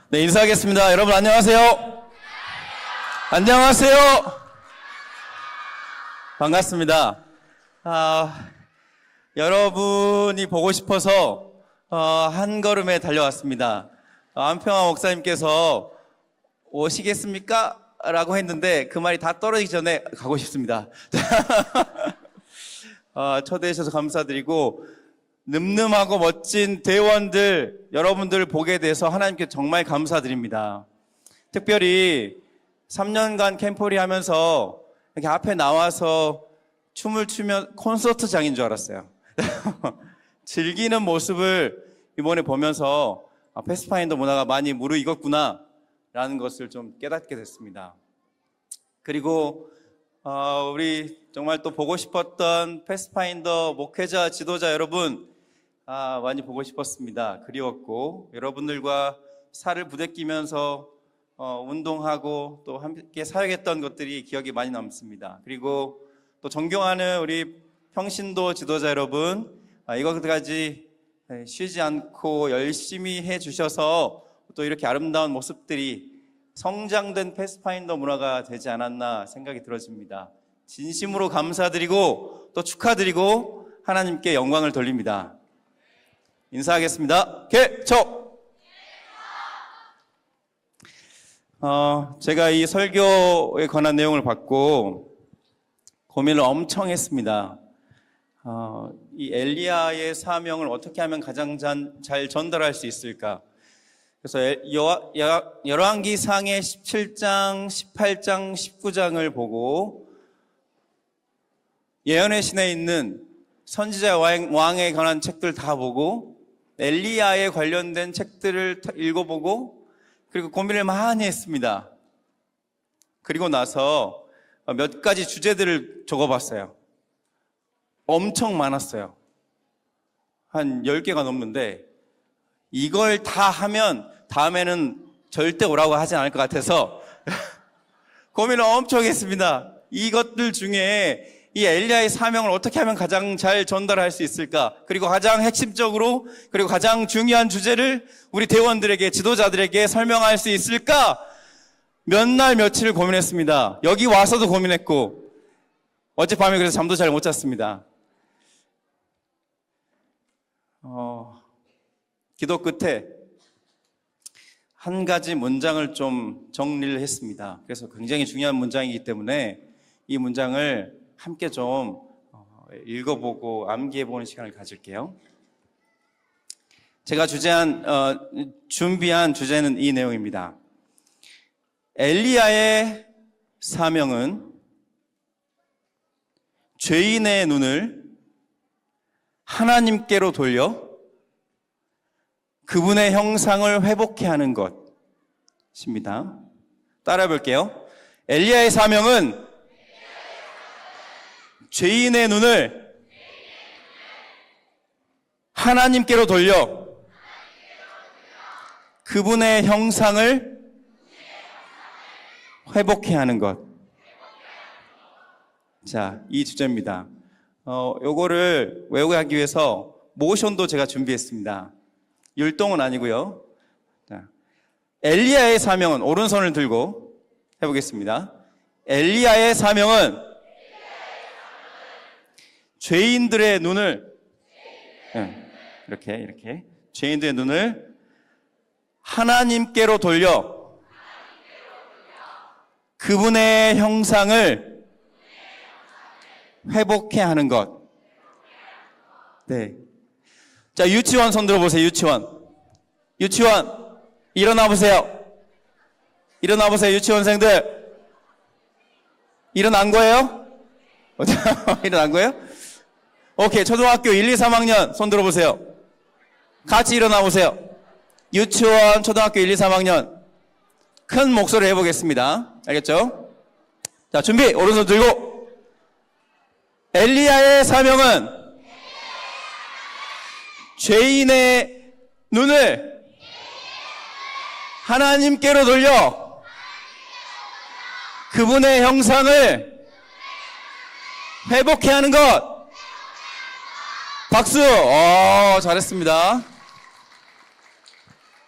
네, 인사하겠습니다. 여러분 안녕하세요. 안녕하세요. 반갑습니다. 여러분이 보고 싶어서 한 걸음에 달려왔습니다. 안평화 목사님께서 오시겠습니까? 라고 했는데 그 말이 다 떨어지기 전에 가고 싶습니다. 초대해 주셔서 감사드리고 늠름하고 멋진 대원들 여러분들을 보게 돼서 하나님께 정말 감사드립니다. 특별히 3년간 캠퍼리 하면서 이렇게 앞에 나와서 춤을 추면 콘서트장인 줄 알았어요. 즐기는 모습을 이번에 보면서 패스파인더 문화가 많이 무르익었구나 라는 것을 좀 깨닫게 됐습니다. 그리고 우리 정말 또 보고 싶었던 패스파인더 목회자, 지도자 여러분 많이 보고 싶었습니다. 그리웠고 여러분들과 살을 부대끼면서 운동하고 또 함께 사역했던 것들이 기억이 많이 남습니다. 그리고 또 존경하는 우리 평신도 지도자 여러분, 이것까지 쉬지 않고 열심히 해주셔서 또 이렇게 아름다운 모습들이 성장된 패스파인더 문화가 되지 않았나 생각이 들어집니다. 진심으로 감사드리고 또 축하드리고 하나님께 영광을 돌립니다. 인사하겠습니다. 개척! 제가 이 설교에 관한 내용을 받고 고민을 엄청 했습니다. 이 엘리야의 사명을 어떻게 하면 가장 잘 전달할 수 있을까? 그래서 열왕기상의 17장, 18장, 19장을 보고 예언의 신에 있는 선지자 왕에 관한 책들 다 보고 엘리야에 관련된 책들을 읽어보고 그리고 고민을 많이 했습니다. 그리고 나서 몇 가지 주제들을 적어봤어요. 엄청 많았어요. 한 10개가 넘는데 이걸 다 하면 다음에는 절대 오라고 하지 않을 것 같아서 고민을 엄청 했습니다. 이것들 중에 이 엘리야의 사명을 어떻게 하면 가장 잘 전달할 수 있을까? 그리고 가장 핵심적으로 그리고 가장 중요한 주제를 우리 대원들에게 지도자들에게 설명할 수 있을까? 몇 날 며칠을 고민했습니다. 여기 와서도 고민했고 어젯밤에 그래서 잠도 잘 못 잤습니다. 기도 끝에 한 가지 문장을 좀 정리를 했습니다. 그래서 굉장히 중요한 문장이기 때문에 이 문장을 함께 좀 읽어보고 암기해보는 시간을 가질게요. 제가 준비한 주제는 이 내용입니다. 엘리야의 사명은 죄인의 눈을 하나님께로 돌려 그분의 형상을 회복케 하는 것입니다. 따라해 볼게요. 엘리야의 사명은 죄인의 눈을 하나님께로 돌려 그분의 형상을 회복케 하는 것. 자, 이 주제입니다. 요거를 외우기 위해서 모션도 제가 준비했습니다. 율동은 아니고요. 자, 엘리야의 사명은 오른손을 들고 해보겠습니다. 엘리야의 사명은 죄인들의 눈을 이렇게 죄인들의 눈을 하나님께로 돌려 그분의 형상을 회복해 하는 것. 네. 자, 유치원 손 들어보세요. 유치원 일어나 보세요. 유치원생들 일어난 거예요? 일어난 거예요? 오케이. 초등학교 1, 2, 3학년 손 들어보세요. 같이 일어나 보세요. 유치원, 초등학교 1, 2, 3학년 큰 목소리로 해보겠습니다. 알겠죠? 자, 준비. 오른손 들고. 엘리야의 사명은 죄인의 눈을 하나님께로 돌려 그분의 형상을 회복해 하는 것. 박수! 잘했습니다.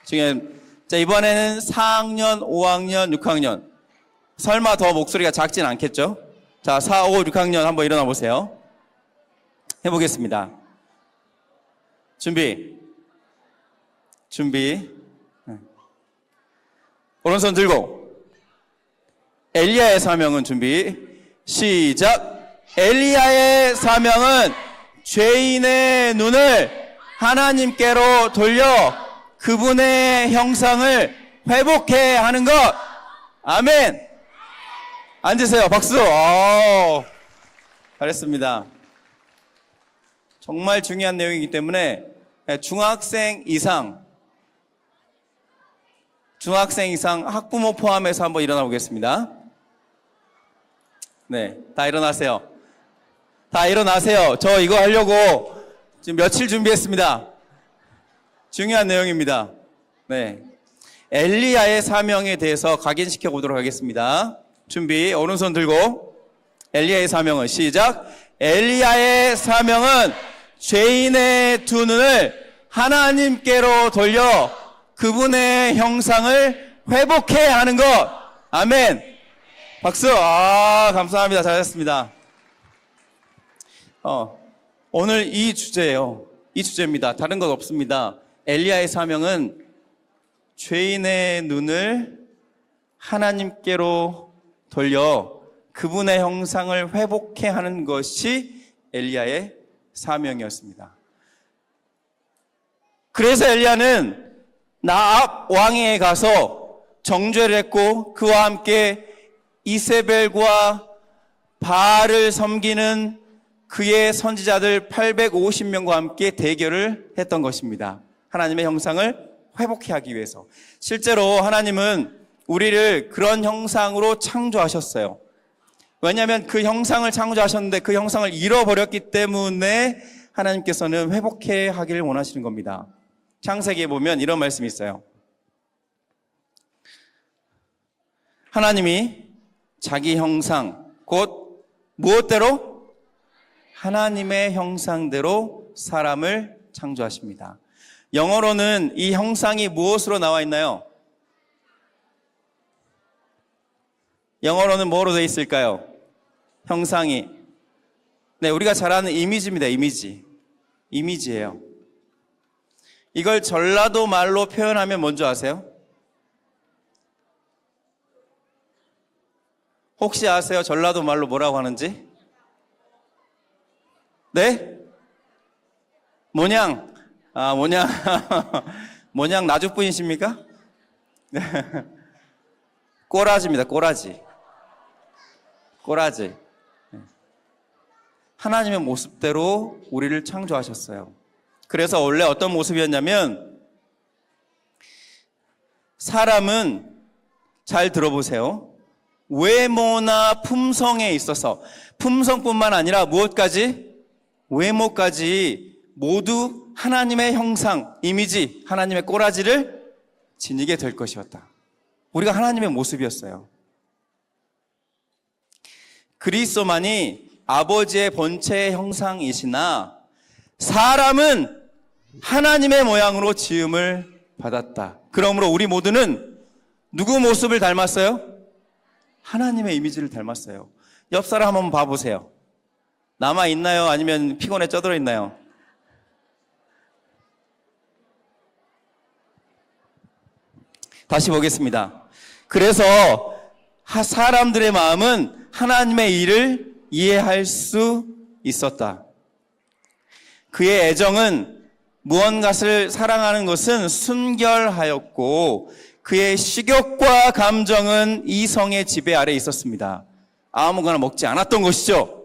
지금 자, 이번에는 4학년, 5학년, 6학년. 설마 더 목소리가 작진 않겠죠? 자, 4, 5, 6학년 한번 일어나 보세요. 해보겠습니다. 준비. 오른손 들고. 엘리야의 사명은 준비. 시작. 엘리야의 사명은 죄인의 눈을 하나님께로 돌려 그분의 형상을 회복해 하는 것. 아멘. 앉으세요. 박수. 잘했습니다. 정말 중요한 내용이기 때문에 중학생 이상 학부모 포함해서 한번 일어나 보겠습니다. 네, 다 일어나세요. 저 이거 하려고 지금 며칠 준비했습니다. 중요한 내용입니다. 네, 엘리야의 사명에 대해서 각인시켜 보도록 하겠습니다. 준비, 오른손 들고. 엘리야의 사명은 시작. 엘리야의 사명은 죄인의 두 눈을 하나님께로 돌려 그분의 형상을 회복해 하는 것. 아멘. 박수. 감사합니다. 잘했습니다. 오늘 이 주제예요. 이 주제입니다. 다른 것 없습니다. 엘리야의 사명은 죄인의 눈을 하나님께로 돌려 그분의 형상을 회복해 하는 것이 엘리야의 사명이었습니다. 그래서 엘리야는 나압 왕에게 가서 정죄를 했고 그와 함께 이세벨과 바알을 섬기는 그의 선지자들 850명과 함께 대결을 했던 것입니다. 하나님의 형상을 회복해 하기 위해서. 실제로 하나님은 우리를 그런 형상으로 창조하셨어요. 왜냐하면 그 형상을 창조하셨는데 그 형상을 잃어버렸기 때문에 하나님께서는 회복해 하기를 원하시는 겁니다. 창세기에 보면 이런 말씀이 있어요. 하나님이 자기 형상, 곧 무엇대로? 하나님의 형상대로 사람을 창조하십니다. 영어로는 이 형상이 무엇으로 나와 있나요? 영어로는 뭐로 되어 있을까요? 형상이. 네, 우리가 잘 아는 이미지입니다. 이미지예요. 이걸 전라도 말로 표현하면 뭔지 아세요? 혹시 아세요? 전라도 말로 뭐라고 하는지? 네? 모냥. 모냥. 모냥 나주분이십니까? 꼬라지입니다. 꼬라지. 하나님의 모습대로 우리를 창조하셨어요. 그래서 원래 어떤 모습이었냐면 사람은 잘 들어보세요. 외모나 품성에 있어서 품성뿐만 아니라 무엇까지? 외모까지 모두 하나님의 형상, 이미지, 하나님의 꼬라지를 지니게 될 것이었다. 우리가 하나님의 모습이었어요. 그리스도만이 아버지의 본체의 형상이시나 사람은 하나님의 모양으로 지음을 받았다. 그러므로 우리 모두는 누구 모습을 닮았어요? 하나님의 이미지를 닮았어요. 옆 사람 한번 봐보세요. 남아있나요? 아니면 피곤에 쪄들어 있나요? 다시 보겠습니다. 그래서 사람들의 마음은 하나님의 일을 이해할 수 있었다. 그의 애정은 무언가를 사랑하는 것은 순결하였고 그의 식욕과 감정은 이성의 지배 아래 있었습니다. 아무거나 먹지 않았던 것이죠.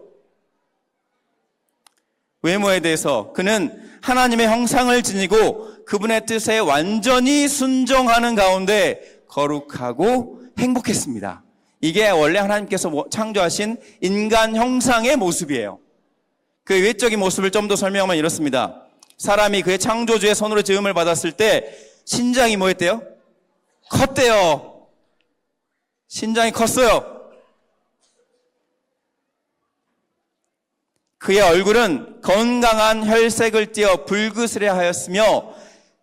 외모에 대해서 그는 하나님의 형상을 지니고 그분의 뜻에 완전히 순종하는 가운데 거룩하고 행복했습니다. 이게 원래 하나님께서 창조하신 인간 형상의 모습이에요. 그 외적인 모습을 좀 더 설명하면 이렇습니다. 사람이 그의 창조주의 손으로 지음을 받았을 때 신장이 뭐였대요? 컸대요. 신장이 컸어요. 그의 얼굴은 건강한 혈색을 띠어 붉으스레 하였으며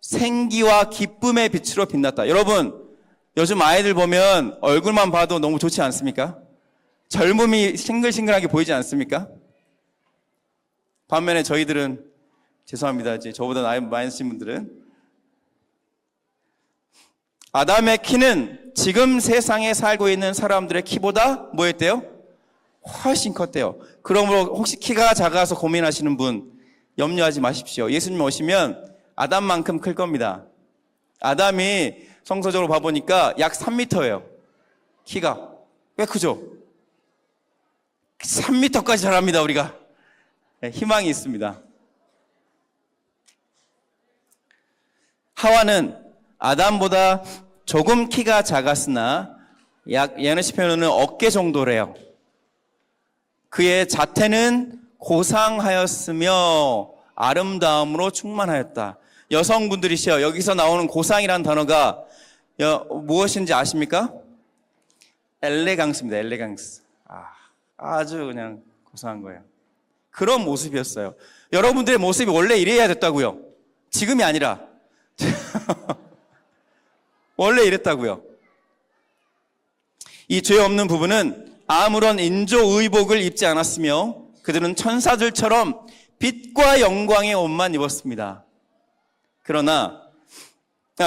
생기와 기쁨의 빛으로 빛났다. 여러분, 요즘 아이들 보면 얼굴만 봐도 너무 좋지 않습니까? 젊음이 싱글싱글하게 보이지 않습니까? 반면에 저희들은, 죄송합니다, 이제 저보다 나이 많으신 분들은, 아담의 키는 지금 세상에 살고 있는 사람들의 키보다 뭐였대요? 훨씬 컸대요. 그러므로 혹시 키가 작아서 고민하시는 분 염려하지 마십시오. 예수님 오시면 아담만큼 클 겁니다. 아담이 성서적으로 봐보니까 약 3m예요. 키가. 꽤 크죠? 3m까지 자랍니다, 우리가. 네, 희망이 있습니다. 하와는 아담보다 조금 키가 작았으나 약 예언시편에는 어깨 정도래요. 그의 자태는 고상하였으며 아름다움으로 충만하였다. 여성분들이시여, 여기서 나오는 고상이라는 단어가 무엇인지 아십니까? 엘레강스입니다. 엘레강스. 아주 그냥 고상한 거예요. 그런 모습이었어요. 여러분들의 모습이 원래 이래야 됐다고요. 지금이 아니라. 원래 이랬다고요. 이 죄 없는 부부는 아무런 인조의복을 입지 않았으며 그들은 천사들처럼 빛과 영광의 옷만 입었습니다.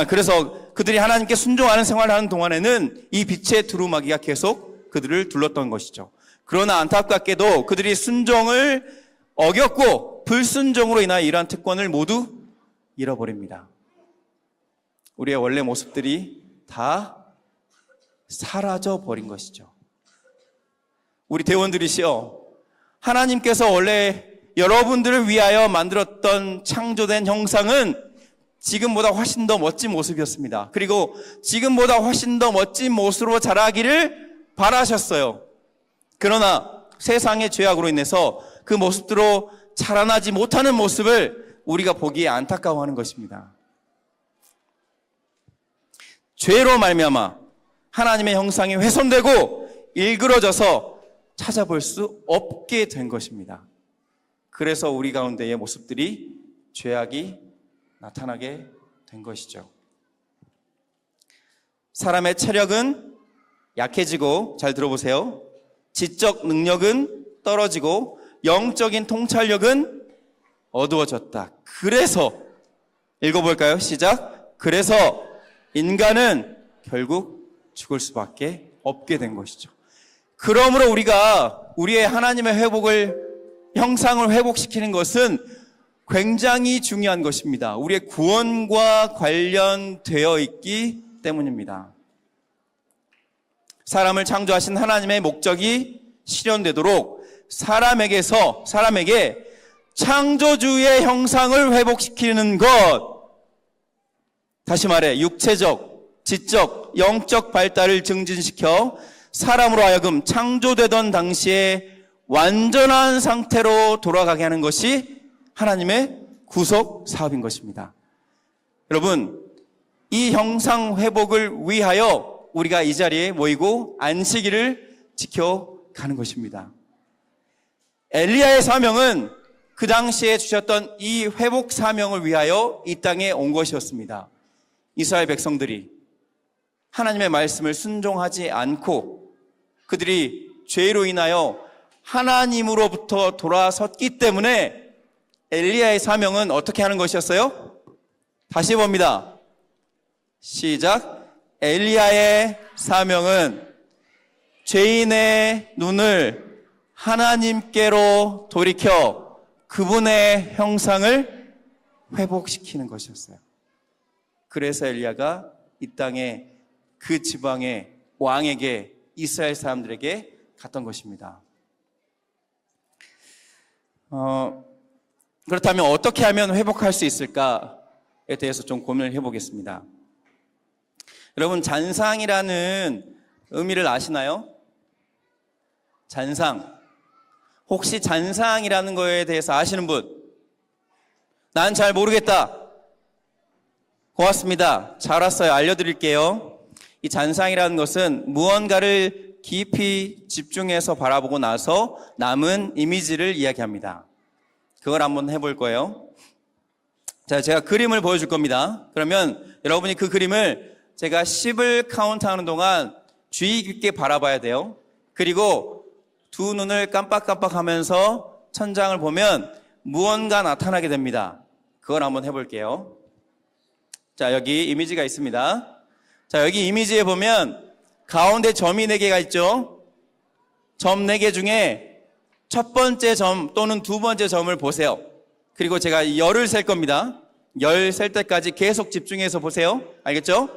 그래서 그들이 하나님께 순종하는 생활을 하는 동안에는 이 빛의 두루마기가 계속 그들을 둘렀던 것이죠. 그러나 안타깝게도 그들이 순종을 어겼고 불순종으로 인하여 이러한 특권을 모두 잃어버립니다. 우리의 원래 모습들이 다 사라져 버린 것이죠. 우리 대원들이시여, 하나님께서 원래 여러분들을 위하여 만들었던 창조된 형상은 지금보다 훨씬 더 멋진 모습이었습니다. 그리고 지금보다 훨씬 더 멋진 모습으로 자라기를 바라셨어요. 그러나 세상의 죄악으로 인해서 그 모습대로 자라나지 못하는 모습을 우리가 보기에 안타까워하는 것입니다. 죄로 말미암아 하나님의 형상이 훼손되고 일그러져서 찾아볼 수 없게 된 것입니다. 그래서 우리 가운데의 모습들이 죄악이 나타나게 된 것이죠. 사람의 체력은 약해지고, 잘 들어보세요, 지적 능력은 떨어지고 영적인 통찰력은 어두워졌다. 그래서, 읽어볼까요? 시작. 그래서 인간은 결국 죽을 수밖에 없게 된 것이죠. 그러므로 우리가 우리의 하나님의 형상을 회복시키는 것은 굉장히 중요한 것입니다. 우리의 구원과 관련되어 있기 때문입니다. 사람을 창조하신 하나님의 목적이 실현되도록 사람에게 창조주의 형상을 회복시키는 것, 다시 말해 육체적, 지적, 영적 발달을 증진시켜 사람으로 하여금 창조되던 당시에 완전한 상태로 돌아가게 하는 것이 하나님의 구속 사업인 것입니다. 여러분, 이 형상 회복을 위하여 우리가 이 자리에 모이고 안식일을 지켜가는 것입니다. 엘리야의 사명은 그 당시에 주셨던 이 회복 사명을 위하여 이 땅에 온 것이었습니다. 이스라엘 백성들이 하나님의 말씀을 순종하지 않고 그들이 죄로 인하여 하나님으로부터 돌아섰기 때문에 엘리야의 사명은 어떻게 하는 것이었어요? 다시 봅니다. 시작. 엘리야의 사명은 죄인의 눈을 하나님께로 돌이켜 그분의 형상을 회복시키는 것이었어요. 그래서 엘리야가 이 땅에 그 지방의 왕에게, 이스라엘 사람들에게 갔던 것입니다. 그렇다면 어떻게 하면 회복할 수 있을까에 대해서 좀 고민을 해보겠습니다. 여러분, 잔상이라는 의미를 아시나요? 잔상. 혹시 잔상이라는 거에 대해서 아시는 분? 난 잘 모르겠다. 고맙습니다. 잘 왔어요. 알려드릴게요. 이 잔상이라는 것은 무언가를 깊이 집중해서 바라보고 나서 남은 이미지를 이야기합니다. 그걸 한번 해볼 거예요. 자, 제가 그림을 보여줄 겁니다. 그러면 여러분이 그 그림을 제가 10을 카운트하는 동안 주의 깊게 바라봐야 돼요. 그리고 두 눈을 깜빡깜빡하면서 천장을 보면 무언가 나타나게 됩니다. 그걸 한번 해볼게요. 자, 여기 이미지가 있습니다. 자, 여기 이미지에 보면 가운데 점이 4개가 있죠. 점 4개 중에 첫 번째 점 또는 두 번째 점을 보세요. 그리고 제가 열을 셀 겁니다. 열 셀 때까지 계속 집중해서 보세요. 알겠죠?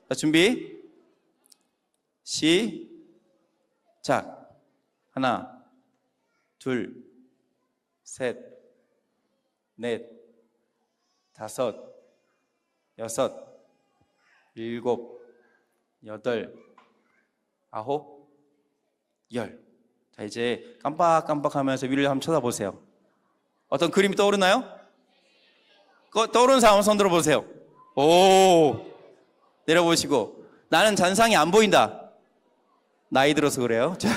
자, 준비. 시작. 하나, 둘, 셋, 넷, 다섯, 여섯, 일곱, 여덟, 아홉, 열. 자, 이제 깜빡깜빡하면서 위를 한번 쳐다보세요. 어떤 그림이 떠오르나요? 떠오르는 사람 손 들어보세요. 오, 내려보시고. 나는 잔상이 안 보인다. 나이 들어서 그래요. 자,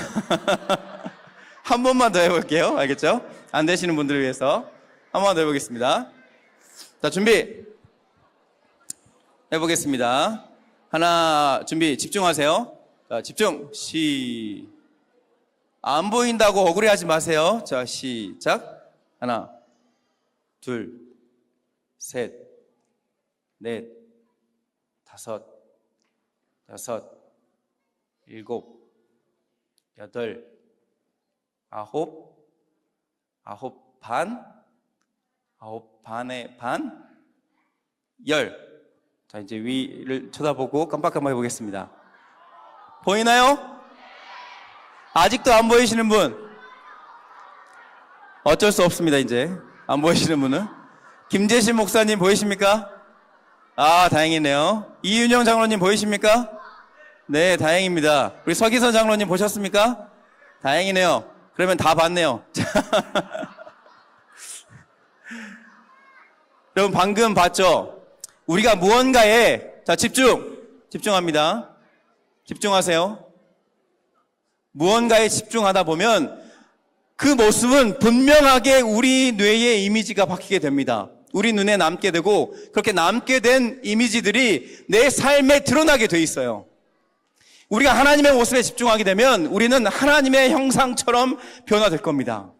한 번만 더 해볼게요. 알겠죠? 안 되시는 분들을 위해서 한 번만 더 해보겠습니다. 자, 준비 해보겠습니다. 하나, 준비, 집중하세요. 자, 집중. 안 보인다고 억울해하지 마세요. 자, 시작. 하나, 둘, 셋, 넷, 다섯, 여섯, 일곱, 여덟, 아홉, 아홉 반, 아홉 반의 반, 열. 자, 이제 위를 쳐다보고 깜빡깜빡 해보겠습니다. 보이나요? 아직도 안 보이시는 분? 어쩔 수 없습니다, 이제. 안 보이시는 분은. 김재신 목사님 보이십니까? 아, 다행이네요. 이윤영 장로님 보이십니까? 네, 다행입니다. 우리 서기선 장로님 보셨습니까? 다행이네요. 그러면 다 봤네요. 여러분, 방금 봤죠? 우리가 무언가에, 자, 집중합니다. 집중하세요. 무언가에 집중하다 보면 그 모습은 분명하게 우리 뇌의 이미지가 바뀌게 됩니다. 우리 눈에 남게 되고 그렇게 남게 된 이미지들이 내 삶에 드러나게 돼 있어요. 우리가 하나님의 모습에 집중하게 되면 우리는 하나님의 형상처럼 변화될 겁니다.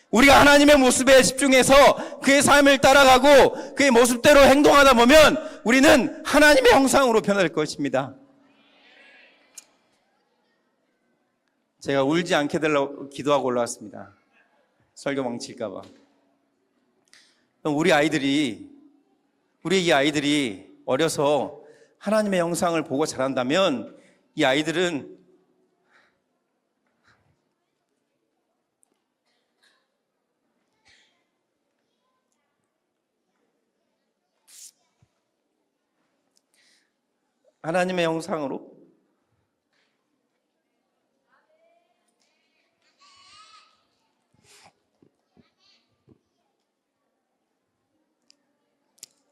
우리가 하나님의 모습에 집중해서 그의 삶을 따라가고 그의 모습대로 행동하다 보면 우리는 하나님의 형상으로 변화될 것입니다. 제가 울지 않게 되려고 기도하고 올라왔습니다. 설교 망칠까봐. 우리 이 아이들이 어려서 하나님의 형상을 보고 자란다면 이 아이들은 하나님의 형상으로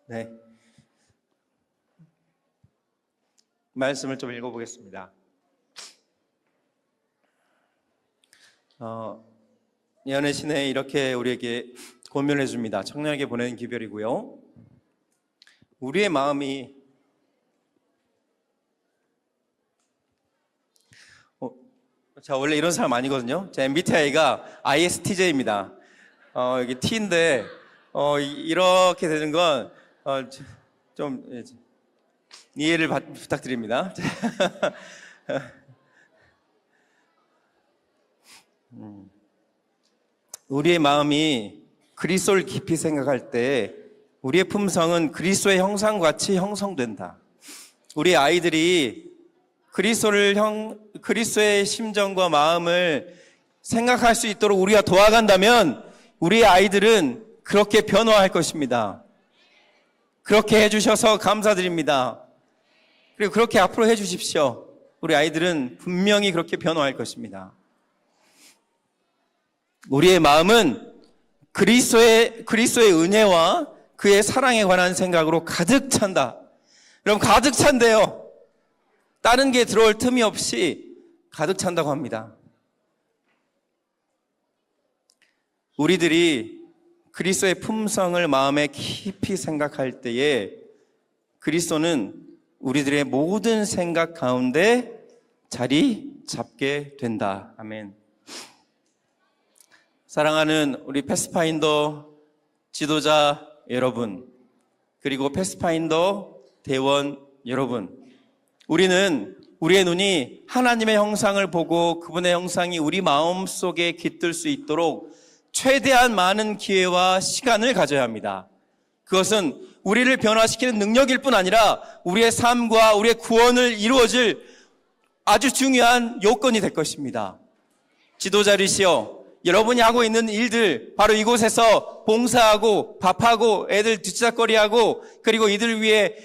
네. 말씀을 좀 읽어보겠습니다. 예언의 신에 이렇게 우리에게 권면해 줍니다. 청년에게 보내는 기별이고요. 우리의 마음이 자, 원래 이런 사람 아니거든요. 제 MBTI가 ISTJ입니다. 여기 T인데 이렇게 되는 건 좀 이해를 부탁드립니다. 우리의 마음이 그리스도를 깊이 생각할 때 우리의 품성은 그리스도의 형상같이 형성된다. 우리 아이들이 그리스도의 심정과 마음을 생각할 수 있도록 우리가 도와간다면 우리의 아이들은 그렇게 변화할 것입니다. 그렇게 해주셔서 감사드립니다. 그리고 그렇게 앞으로 해주십시오. 우리 아이들은 분명히 그렇게 변화할 것입니다. 우리의 마음은 그리스도의 은혜와 그의 사랑에 관한 생각으로 가득 찬다. 여러분, 가득 찬대요. 다른 게 들어올 틈이 없이 가득 찬다고 합니다. 우리들이 그리스도의 품성을 마음에 깊이 생각할 때에 그리스도는 우리들의 모든 생각 가운데 자리 잡게 된다. 아멘. 사랑하는 우리 패스파인더 지도자 여러분, 그리고 패스파인더 대원 여러분, 우리는 우리의 눈이 하나님의 형상을 보고 그분의 형상이 우리 마음속에 깃들 수 있도록 최대한 많은 기회와 시간을 가져야 합니다. 그것은 우리를 변화시키는 능력일 뿐 아니라 우리의 삶과 우리의 구원을 이루어질 아주 중요한 요건이 될 것입니다. 지도자이시여, 여러분이 하고 있는 일들, 바로 이곳에서 봉사하고 밥하고 애들 뒤치다거리하고 그리고 이들 위해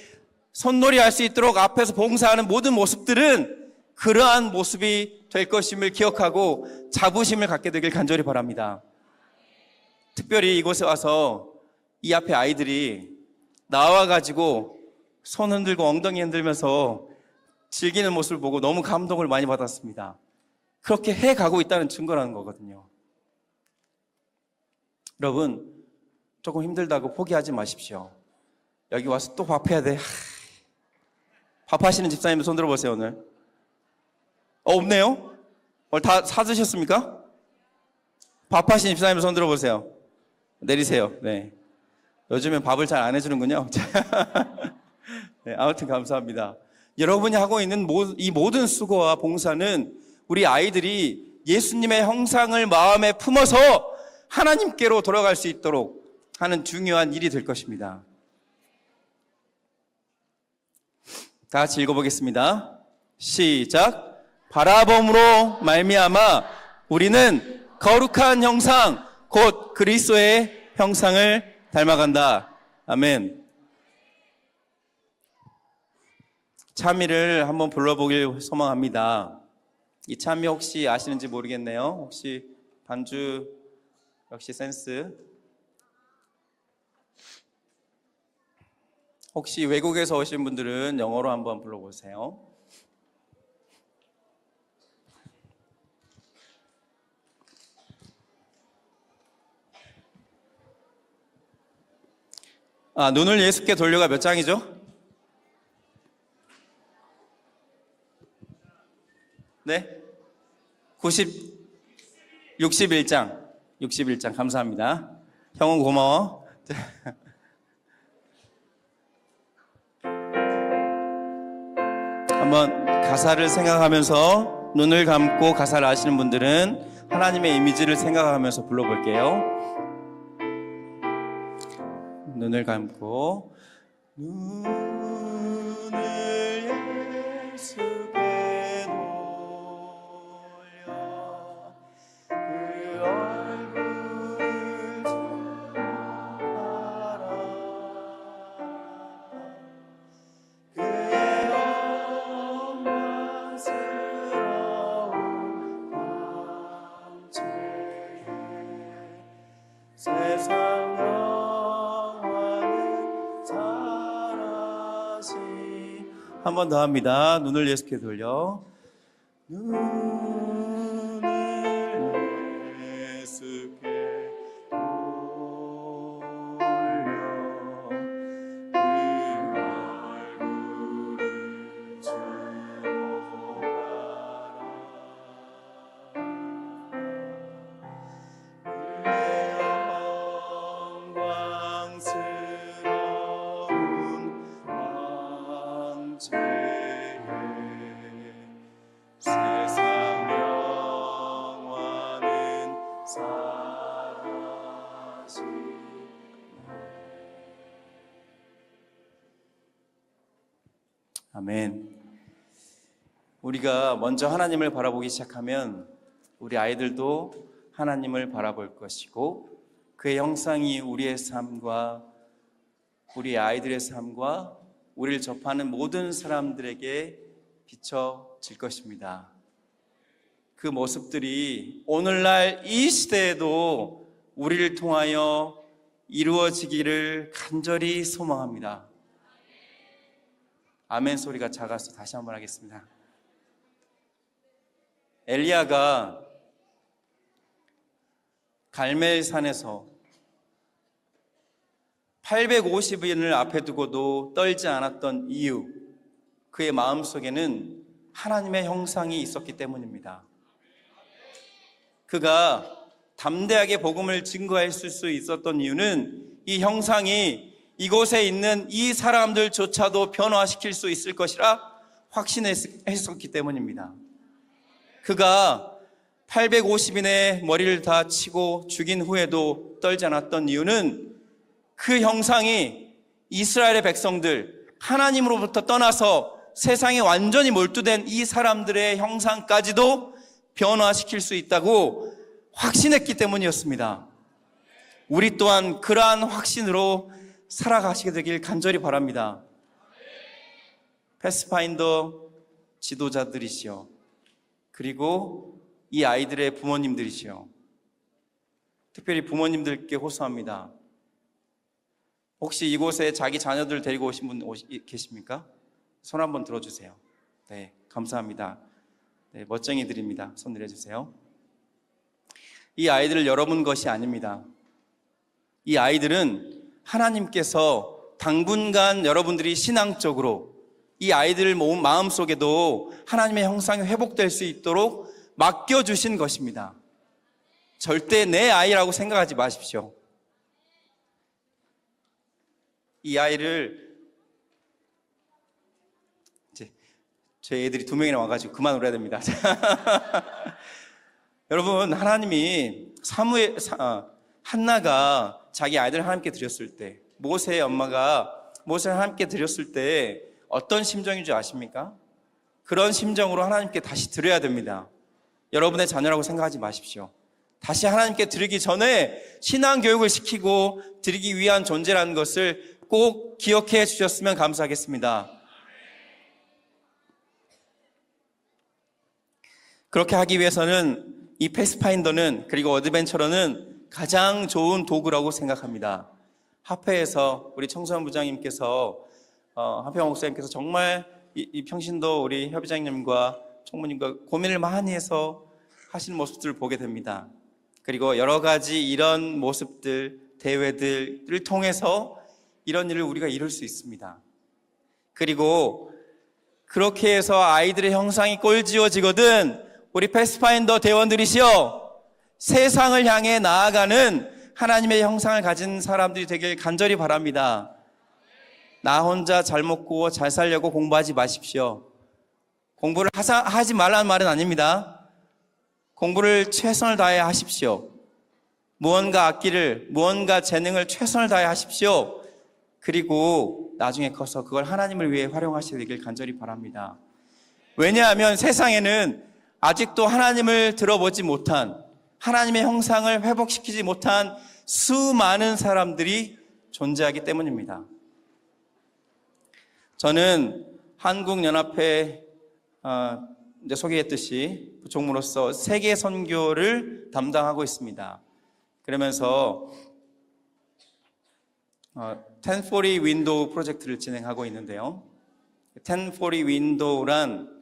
손놀이 할 수 있도록 앞에서 봉사하는 모든 모습들은 그러한 모습이 될 것임을 기억하고 자부심을 갖게 되길 간절히 바랍니다. 특별히 이곳에 와서 이 앞에 아이들이 나와가지고 손 흔들고 엉덩이 흔들면서 즐기는 모습을 보고 너무 감동을 많이 받았습니다. 그렇게 해가고 있다는 증거라는 거거든요. 여러분, 조금 힘들다고 포기하지 마십시오. 여기 와서 또 밥해야 돼. 밥하시는 집사님들 손 들어보세요, 오늘. 없네요? 오늘 다 사드셨습니까? 밥하시는 집사님들 손 들어보세요. 내리세요. 네. 요즘엔 밥을 잘 안 해주는군요. 네, 아무튼 감사합니다. 여러분이 하고 있는 이 모든 수고와 봉사는 우리 아이들이 예수님의 형상을 마음에 품어서 하나님께로 돌아갈 수 있도록 하는 중요한 일이 될 것입니다. 다 같이 읽어보겠습니다. 시작. 바라봄으로 말미암아 우리는 거룩한 형상 곧 그리스도의 형상을 닮아간다. 아멘. 참이를 한번 불러보길 소망합니다. 이 참이 혹시 아시는지 모르겠네요. 혹시 반주 역시 센스. 혹시 외국에서 오신 분들은 영어로 한번 불러보세요. 눈을 예수께 돌려가 몇 장이죠? 네? 61장. 61장. 감사합니다. 형은 고마워. 한번 가사를 생각하면서 눈을 감고 가사를 아시는 분들은 하나님의 이미지를 생각하면서 불러볼게요. 눈을 감고 눈을 예수께 돌려 그 얼굴을 바라 그의 영광스러운 광채에 세상 한 번 더 합니다. 눈을 예수께 돌려 눈을 예수께 돌려 그 얼굴을 주목하라 그의 영광스러운 세상 영원은 사라지. 아멘. 우리가 먼저 하나님을 바라보기 시작하면 우리 아이들도 하나님을 바라볼 것이고 그의 형상이 우리의 삶과 우리 아이들의 삶과 우리를 접하는 모든 사람들에게 비춰질 것입니다. 그 모습들이 오늘날 이 시대에도 우리를 통하여 이루어지기를 간절히 소망합니다. 아멘 소리가 작아서 다시 한번 하겠습니다. 엘리야가 갈멜산에서 850인을 앞에 두고도 떨지 않았던 이유, 그의 마음속에는 하나님의 형상이 있었기 때문입니다. 그가 담대하게 복음을 증거할 수 있었던 이유는 이 형상이 이곳에 있는 이 사람들조차도 변화시킬 수 있을 것이라 확신했었기 때문입니다. 그가 850인의 머리를 다 치고 죽인 후에도 떨지 않았던 이유는 그 형상이 이스라엘의 백성들, 하나님으로부터 떠나서 세상에 완전히 몰두된 이 사람들의 형상까지도 변화시킬 수 있다고 확신했기 때문이었습니다. 우리 또한 그러한 확신으로 살아가시게 되길 간절히 바랍니다. 패스파인더 지도자들이시여, 그리고 이 아이들의 부모님들이시여, 특별히 부모님들께 호소합니다. 혹시 이곳에 자기 자녀들 데리고 오신 분 계십니까? 손 한번 들어주세요. 네, 감사합니다. 네, 멋쟁이들입니다. 손 내려주세요. 이 아이들을 여러분 것이 아닙니다. 이 아이들은 하나님께서 당분간 여러분들이 신앙적으로 이 아이들 마음속에도 하나님의 형상이 회복될 수 있도록 맡겨주신 것입니다. 절대 내 아이라고 생각하지 마십시오. 이 아이를 제 애들이 2명이나 와가지고 그만 울어야 됩니다. 여러분, 하나님이 한나가 자기 아이들을 하나님께 드렸을 때, 모세의 엄마가 모세를 하나님께 드렸을 때 어떤 심정인 줄 아십니까? 그런 심정으로 하나님께 다시 드려야 됩니다. 여러분의 자녀라고 생각하지 마십시오. 다시 하나님께 드리기 전에 신앙교육을 시키고 드리기 위한 존재라는 것을 꼭 기억해 주셨으면 감사하겠습니다. 그렇게 하기 위해서는 이 패스파인더는, 그리고 어드벤처러는 가장 좋은 도구라고 생각합니다. 합회에서 우리 청소년 부장님께서, 한평 목사님께서 정말 이 평신도 우리 협의장님과 총무님과 고민을 많이 해서 하시는 모습들을 보게 됩니다. 그리고 여러 가지 이런 모습들, 대회들을 통해서 이런 일을 우리가 이룰 수 있습니다. 그리고 그렇게 해서 아이들의 형상이 꼴지어지거든 우리 패스파인더 대원들이시여, 세상을 향해 나아가는 하나님의 형상을 가진 사람들이 되길 간절히 바랍니다. 나 혼자 잘 먹고 잘 살려고 공부하지 마십시오. 공부를 하지 말라는 말은 아닙니다. 공부를 최선을 다해 하십시오. 무언가 악기를, 무언가 재능을 최선을 다해 하십시오. 그리고 나중에 커서 그걸 하나님을 위해 활용하시게 되길 간절히 바랍니다. 왜냐하면 세상에는 아직도 하나님을 들어보지 못한, 하나님의 형상을 회복시키지 못한 수많은 사람들이 존재하기 때문입니다. 저는 한국연합회 이제 소개했듯이 부총무로서 세계 선교를 담당하고 있습니다. 그러면서 1040 윈도우 프로젝트를 진행하고 있는데요. 1040 윈도우란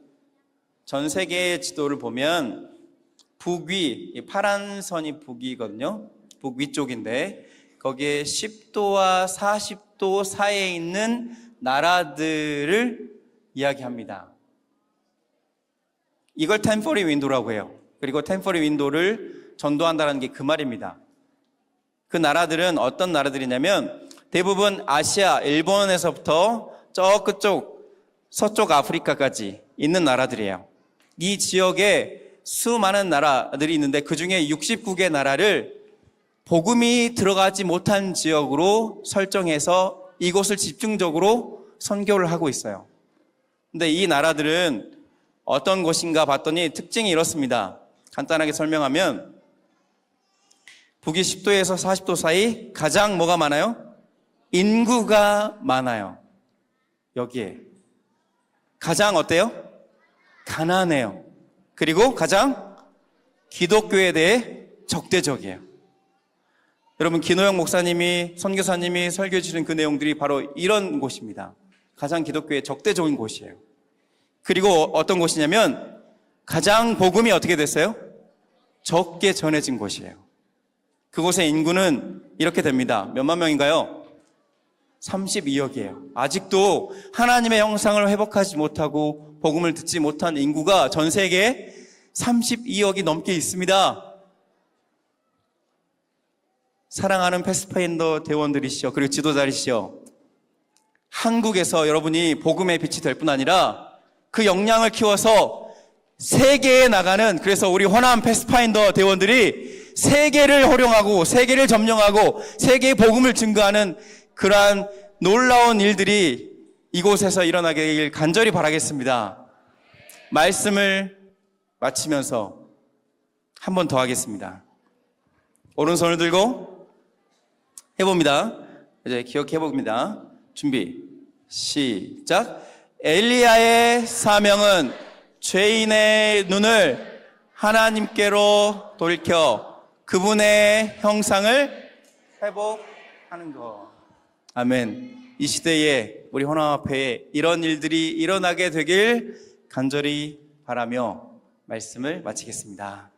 전 세계의 지도를 보면 북위, 파란 선이 북위거든요. 북위 쪽인데 거기에 10도와 40도 사이에 있는 나라들을 이야기합니다. 이걸 1040 윈도우라고 해요. 그리고 1040 윈도우를 전도한다는 게 그 말입니다. 그 나라들은 어떤 나라들이냐면 대부분 아시아, 일본에서부터 저 끝쪽 서쪽 아프리카까지 있는 나라들이에요. 이 지역에 수많은 나라들이 있는데 그 중에 69개 나라를 복음이 들어가지 못한 지역으로 설정해서 이곳을 집중적으로 선교를 하고 있어요. 근데 이 나라들은 어떤 곳인가 봤더니 특징이 이렇습니다. 간단하게 설명하면 북위 10도에서 40도 사이 가장 뭐가 많아요? 인구가 많아요. 여기에 가장 어때요? 가난해요. 그리고 가장 기독교에 대해 적대적이에요. 여러분, 김호영 목사님이, 선교사님이 설교해 주시는 그 내용들이 바로 이런 곳입니다. 가장 기독교에 적대적인 곳이에요. 그리고 어떤 곳이냐면 가장 복음이 어떻게 됐어요? 적게 전해진 곳이에요. 그곳의 인구는 이렇게 됩니다. 몇만 명인가요? 32억이에요. 아직도 하나님의 형상을 회복하지 못하고 복음을 듣지 못한 인구가 전 세계에 32억이 넘게 있습니다. 사랑하는 패스파인더 대원들이시죠. 그리고 지도자이시죠. 한국에서 여러분이 복음의 빛이 될 뿐 아니라 그 역량을 키워서 세계에 나가는, 그래서 우리 호남 패스파인더 대원들이 세계를 호령하고 세계를 점령하고 세계의 복음을 증거하는 그러한 놀라운 일들이 이곳에서 일어나길 간절히 바라겠습니다. 말씀을 마치면서 한 번 더 하겠습니다. 오른손을 들고 해봅니다. 이제 기억해봅니다. 준비, 시작. 엘리야의 사명은 죄인의 눈을 하나님께로 돌이켜 그분의 형상을 회복하는 것. 아멘. 이 시대에 우리 호남앞에 이런 일들이 일어나게 되길 간절히 바라며 말씀을 마치겠습니다.